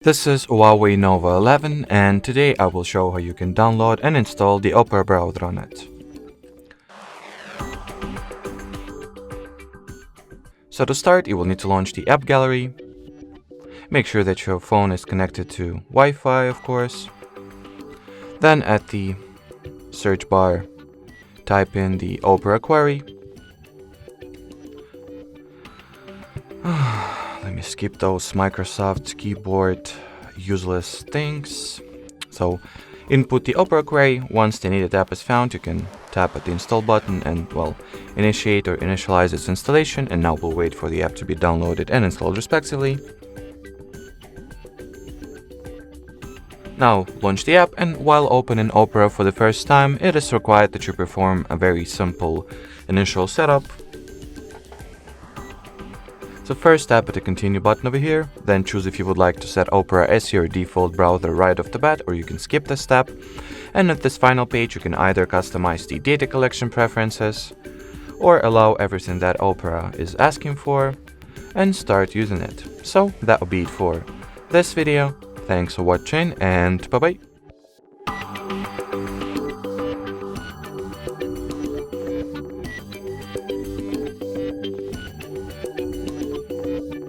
This is Huawei Nova 11 and today I will show how you can download and install the Opera browser on it. So to start, you will need to launch the app gallery. Make sure that your phone is connected to Wi-Fi, of course. Then at the search bar, type in the Opera query. Let me skip those Microsoft keyboard useless things. So input the Opera query. Once the needed app is found, you can tap at the install button and, well, initiate or initialize its installation, and now we'll wait for the app to be downloaded and installed respectively. Now launch the app, and while opening Opera for the first time, it is required that you perform a very simple initial setup. So first tap at the continue button over here, then choose if you would like to set Opera as your default browser right off the bat, or you can skip this step. And at this final page you can either customize the data collection preferences or allow everything that Opera is asking for and start using it. So that will be it for this video. Thanks for watching and bye bye.